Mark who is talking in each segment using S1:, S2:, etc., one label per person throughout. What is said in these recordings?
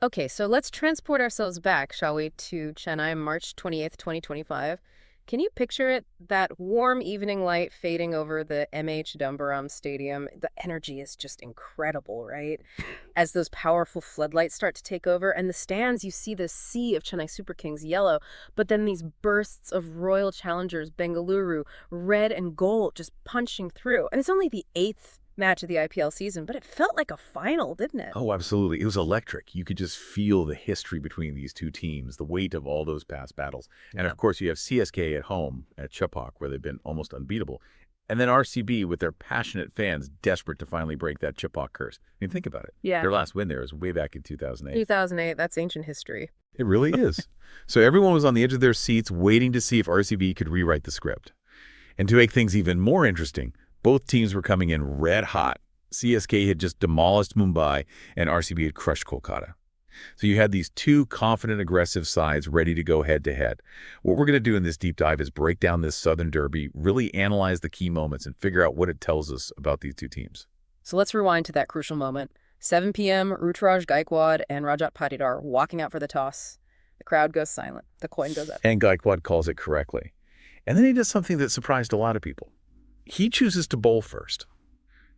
S1: Okay, so let's transport ourselves back, shall we, to Chennai, March 20th, 2025. Can you picture it? That warm evening light fading over the MH Dumbaram Stadium. The energy is just incredible, right? As those powerful floodlights start to take over, and the stands, you see the sea of Chennai Super Kings yellow, but then these bursts of Royal Challengers Bengaluru, red and gold, just punching through. And it's only the eighth match of the IPL season, but it felt like a final, didn't it?
S2: Oh, absolutely. It was electric. You could just feel the history between these two teams, the weight of all those past battles. And of course, you have CSK at home at Chepauk, where they've been almost unbeatable. And then RCB with their passionate fans desperate to finally break that Chepauk curse. I mean, think about it.
S1: Yeah.
S2: Their last win there was way back in 2008.
S1: 2008, that's ancient history.
S2: It really is. So everyone was on the edge of their seats waiting to see if RCB could rewrite the script. And to make things even more interesting, both teams were coming in red hot. CSK had just demolished Mumbai, and RCB had crushed Kolkata. So you had these two confident, aggressive sides ready to go head-to-head. What we're going to do in this deep dive is break down this Southern Derby, really analyze the key moments, and figure out what it tells us about these two teams.
S1: So let's rewind to that crucial moment. 7 p.m., Ruturaj Gaikwad and Rajat Patidar walking out for the toss. The crowd goes silent. The coin goes up.
S2: And Gaikwad calls it correctly. And then he does something that surprised a lot of people. He chooses to bowl first.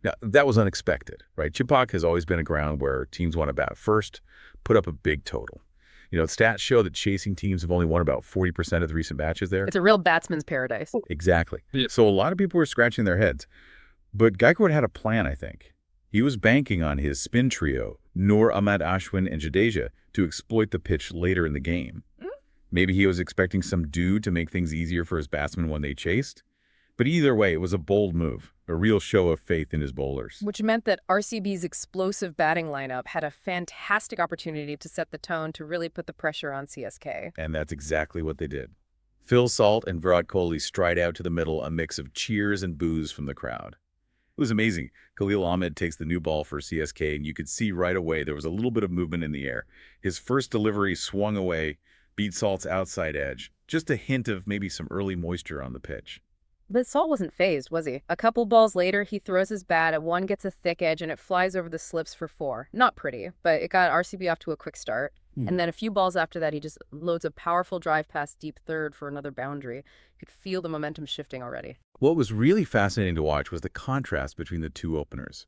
S2: Now, that was unexpected, right? Chepauk has always been a ground where teams want to bat first, put up a big total. Stats show that chasing teams have only won about 40% of the recent matches there.
S1: It's a real batsman's paradise.
S2: Exactly.
S3: Yeah.
S2: So a lot of people were scratching their heads. But Gaikwad had a plan, I think. He was banking on his spin trio, Noor, Ahmed, Ashwin, and Jadeja, to exploit the pitch later in the game. Maybe he was expecting some dew to make things easier for his batsmen when they chased. But either way, it was a bold move, a real show of faith in his bowlers.
S1: Which meant that RCB's explosive batting lineup had a fantastic opportunity to set the tone to really put the pressure on CSK.
S2: And that's exactly what they did. Phil Salt and Virat Kohli stride out to the middle, a mix of cheers and boos from the crowd. It was amazing. Khalil Ahmed takes the new ball for CSK, and you could see right away there was a little bit of movement in the air. His first delivery swung away, beat Salt's outside edge. Just a hint of maybe some early moisture on the pitch.
S1: But Salt wasn't phased, was he? A couple balls later, he throws his bat at one, gets a thick edge, and it flies over the slips for 4. Not pretty, but it got RCB off to a quick start. And then a few balls after that, he just loads a powerful drive past deep third for another boundary. You could feel the momentum shifting already.
S2: What was really fascinating to watch was the contrast between the two openers.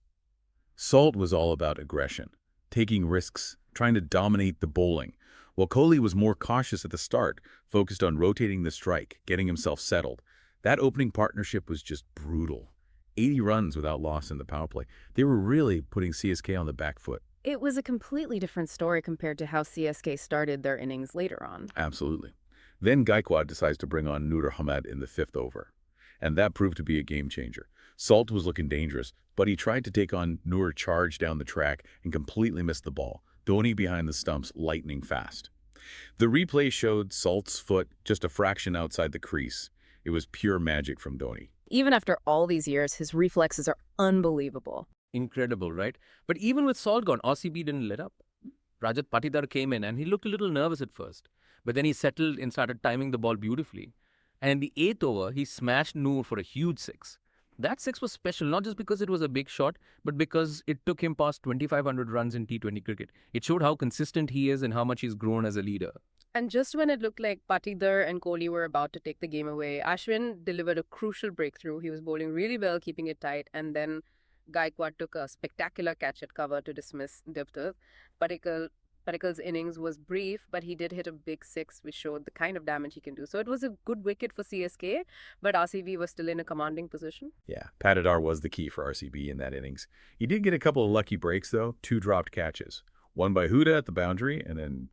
S2: Salt was all about aggression, taking risks, trying to dominate the bowling, while Kohli was more cautious at the start, focused on rotating the strike, getting himself settled. That opening partnership was just brutal. 80 runs without loss in the power play. They were really putting CSK on the back foot.
S1: It was a completely different story compared to how CSK started their innings later on.
S2: Absolutely. Then Gaikwad decides to bring on Noor Ahmed in the 5th over. And that proved to be a game changer. Salt was looking dangerous, but he tried to take on Noor charge down the track and completely missed the ball. Dhoni behind the stumps, lightning fast. The replay showed Salt's foot just a fraction outside the crease. It was pure magic from Dhoni.
S1: Even after all these years, his reflexes are unbelievable.
S3: Incredible, right? But even with Salt gone, RCB didn't let up. Rajat Patidar came in and he looked a little nervous at first. But then he settled and started timing the ball beautifully. And in the 8th over, he smashed Noor for a huge 6. That 6 was special, not just because it was a big shot, but because it took him past 2,500 runs in T20 cricket. It showed how consistent he is and how much he's grown as a leader.
S1: And just when it looked like Patidar and Kohli were about to take the game away, Ashwin delivered a crucial breakthrough. He was bowling really well, keeping it tight, and then Gaikwad took a spectacular catch at cover to dismiss Diptav. Padikal's innings was brief, but he did hit a big 6, which showed the kind of damage he can do. So it was a good wicket for CSK, but RCB was still in a commanding position.
S2: Yeah, Patidar was the key for RCB in that innings. He did get a couple of lucky breaks, though, 2 dropped catches. One by Huda at the boundary, and then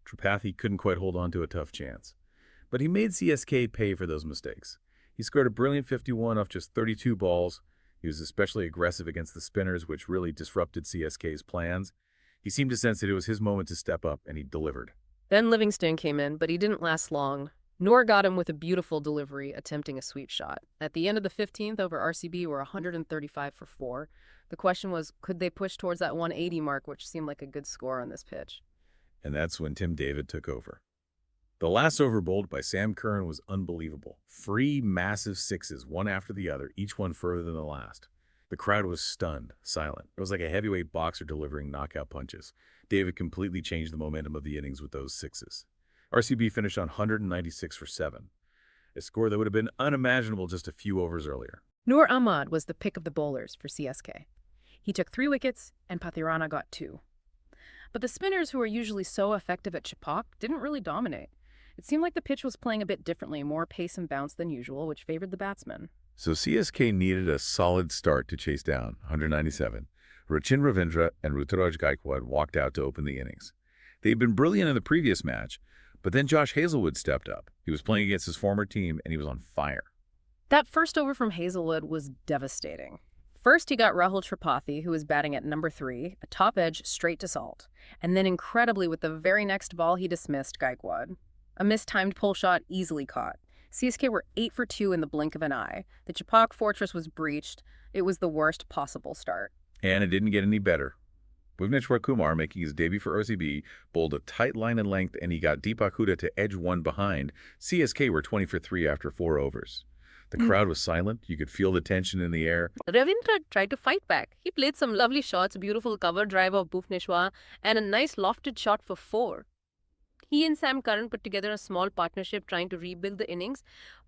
S2: Tripathi couldn't quite hold on to a tough chance. But he made CSK pay for those mistakes. He scored a brilliant 51 off just 32 balls. He was especially aggressive against the spinners, which really disrupted CSK's plans. He seemed to sense that it was his moment to step up, and he delivered.
S1: Then Livingston came in, but he didn't last long. Noor got him with a beautiful delivery, attempting a sweep shot. At the end of the 15th over, RCB were 135 for 4. The question was, could they push towards that 180 mark, which seemed like a good score on this pitch?
S2: And that's when Tim David took over. The last over bowled by Sam Curran was unbelievable. 3 massive 6s, one after the other, each one further than the last. The crowd was stunned, silent. It was like a heavyweight boxer delivering knockout punches. David completely changed the momentum of the innings with those sixes. RCB finished on 196 for 7, a score that would have been unimaginable just a few overs earlier.
S1: Noor Ahmad was the pick of the bowlers for CSK. He took 3 wickets, and Patidar got 2. But the spinners, who are usually so effective at Chepauk, didn't really dominate. It seemed like the pitch was playing a bit differently, more pace and bounce than usual, which favored the batsmen.
S2: So CSK needed a solid start to chase down 197. Rachin Ravindra and Ruturaj Gaikwad walked out to open the innings. They'd been brilliant in the previous match, but then Josh Hazlewood stepped up. He was playing against his former team, and he was on fire.
S1: That first over from Hazlewood was devastating. First, he got Rahul Tripathi, who was batting at number 3, a top edge straight to salt. And then, incredibly, with the very next ball, he dismissed Gaikwad. A mistimed pull shot easily caught. CSK were 8 for 2 in the blink of an eye. The Chepauk fortress was breached. It was the worst possible start.
S2: And it didn't get any better. Bhuvneshwar Kumar, making his debut for RCB, bowled a tight line and length, and he got Deepak Huda to edge one behind. CSK were 20 for 3 after 4 overs. The crowd was silent. You could feel the tension in the air.
S1: Ravindra tried to fight back. He played some lovely shots, beautiful cover drive of Bhuvneshwar, and a nice lofted shot for 4. He and Sam Curran put together a small partnership trying to rebuild the innings.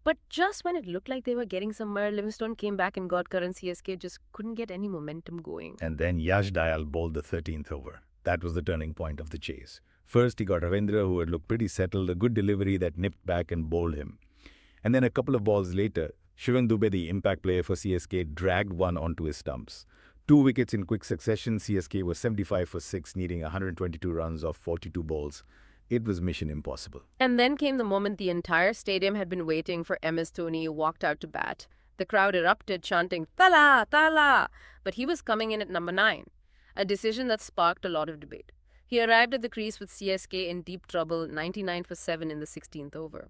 S1: But just when it looked like they were getting somewhere, Livingstone came back and got Curran. CSK just couldn't get any momentum going.
S4: And then Yash Dayal bowled the 13th over. That was the turning point of the chase. First, he got Ravindra, who had looked pretty settled, a good delivery that nipped back and bowled him. And then a couple of balls later, Shivam Dubey, the impact player for CSK, dragged one onto his stumps. 2 wickets in quick succession. CSK was 75 for 6, needing 122 runs off 42 balls. It was mission impossible.
S1: And then came the moment the entire stadium had been waiting for MS Dhoni, who walked out to bat. The crowd erupted, chanting, "Tala! Tala!" But he was coming in at number 9, a decision that sparked a lot of debate. He arrived at the crease with CSK in deep trouble, 99 for 7 in the 16th over.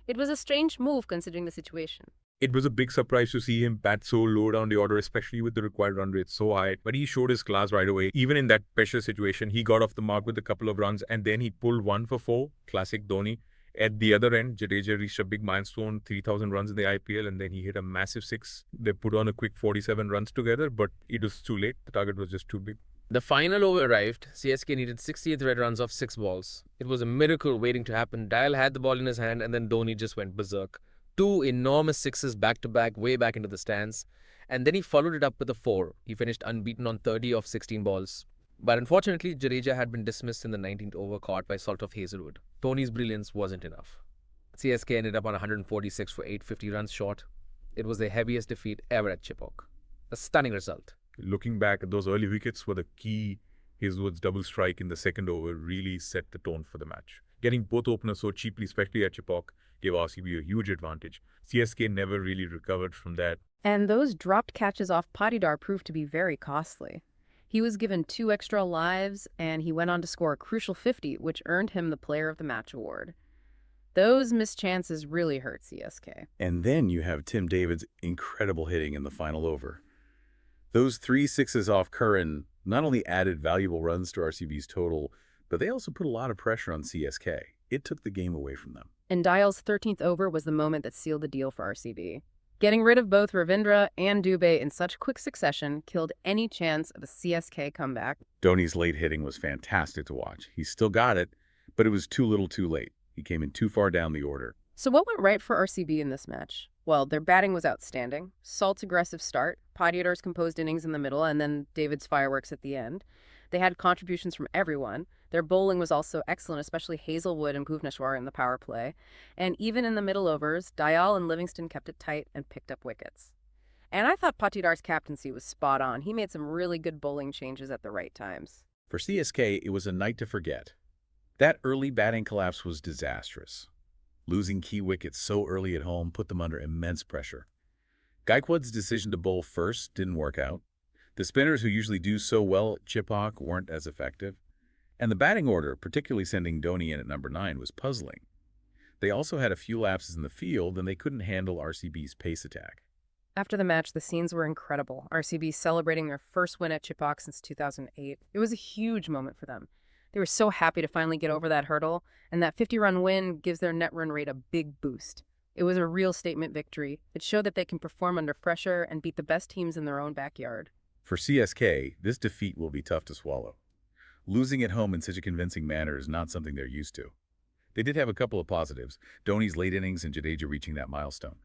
S1: It was a strange move considering the situation.
S5: It was a big surprise to see him bat so low down the order, especially with the required run rate so high. But he showed his class right away. Even in that pressure situation, he got off the mark with a couple of runs, and then he pulled 1 for 4, classic Dhoni. At the other end, Jadeja reached a big milestone, 3,000 runs in the IPL, and then he hit a massive 6. They put on a quick 47 runs together, but it was too late. The target was just too big.
S3: The final over arrived. CSK needed 68 red runs off 6 balls. It was a miracle waiting to happen. Dayal had the ball in his hand, and then Dhoni just went berserk. 2 enormous 6s back-to-back, way back into the stands. And then he followed it up with a 4. He finished unbeaten on 30 of 16 balls. But unfortunately, Jadeja had been dismissed in the 19th over, caught by Salt of Hazlewood. Dhoni's brilliance wasn't enough. CSK ended up on 146 for 850 runs short. It was the heaviest defeat ever at Chepauk. A stunning result.
S5: Looking back, those early wickets were the key. Hazlewood's double strike in the second over really set the tone for the match. Getting both openers so cheaply, especially at Chepauk, gave RCB a huge advantage. CSK never really recovered from that.
S1: And those dropped catches off Patidar proved to be very costly. He was given 2 extra lives, and he went on to score a crucial 50, which earned him the Player of the Match award. Those missed chances really hurt CSK.
S2: And then you have Tim David's incredible hitting in the final over. Those 3 sixes off Curran not only added valuable runs to RCB's total, but they also put a lot of pressure on CSK. It took the game away from them.
S1: And Dayal's 13th over was the moment that sealed the deal for RCB. Getting rid of both Ravindra and Dubey in such quick succession killed any chance of a CSK comeback.
S2: Dhoni's late hitting was fantastic to watch. He still got it, but it was too little too late. He came in too far down the order.
S1: So what went right for RCB in this match? Well, their batting was outstanding. Salt's aggressive start, Patidar's composed innings in the middle, and then David's fireworks at the end. They had contributions from everyone. Their bowling was also excellent, especially Hazlewood and Bhuvneshwar in the power play. And even in the middle overs, Dayal and Livingstone kept it tight and picked up wickets. And I thought Patidar's captaincy was spot on. He made some really good bowling changes at the right times.
S2: For CSK, it was a night to forget. That early batting collapse was disastrous. Losing key wickets so early at home put them under immense pressure. Gaikwad's decision to bowl first didn't work out. The spinners who usually do so well at Chepauk weren't as effective. And the batting order, particularly sending Dhoni in at number 9, was puzzling. They also had a few lapses in the field, and they couldn't handle RCB's pace attack.
S1: After the match, the scenes were incredible. RCB celebrating their first win at Chepauk since 2008. It was a huge moment for them. They were so happy to finally get over that hurdle, and that 50-run win gives their net run rate a big boost. It was a real statement victory. It showed that they can perform under pressure and beat the best teams in their own backyard.
S2: For CSK, this defeat will be tough to swallow. Losing at home in such a convincing manner is not something they're used to. They did have a couple of positives, Dhoni's late innings and Jadeja reaching that milestone.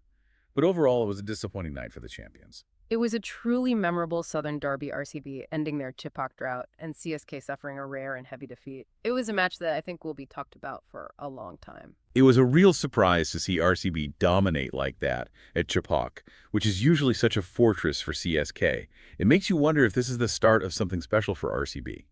S2: But overall, it was a disappointing night for the champions.
S1: It was a truly memorable Southern Derby RCB ending their Chepauk drought and CSK suffering a rare and heavy defeat. It was a match that I think will be talked about for a long time.
S2: It was a real surprise to see RCB dominate like that at Chepauk, which is usually such a fortress for CSK. It makes you wonder if this is the start of something special for RCB.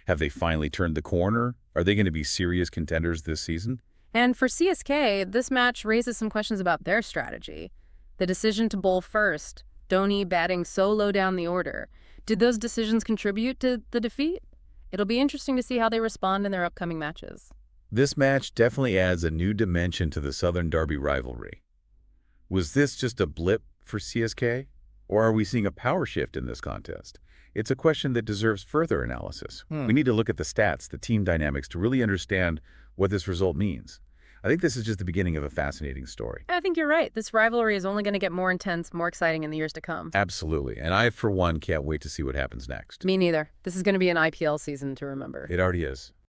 S2: Have they finally turned the corner? Are they going to be serious contenders this season?
S1: And for CSK, this match raises some questions about their strategy. The decision to bowl first, Dhoni batting so low down the order. Did those decisions contribute to the defeat? It'll be interesting to see how they respond in their upcoming matches.
S2: This match definitely adds a new dimension to the Southern Derby rivalry. Was this just a blip for CSK? Or are we seeing a power shift in this contest? It's a question that deserves further analysis. We need to look at the stats, the team dynamics, to really understand what this result means. I think this is just the beginning of a fascinating story.
S1: I think you're right. This rivalry is only going to get more intense, more exciting in the years to come.
S2: Absolutely. And I, for one, can't wait to see what happens next.
S1: Me neither. This is going to be an IPL season to remember.
S2: It already is.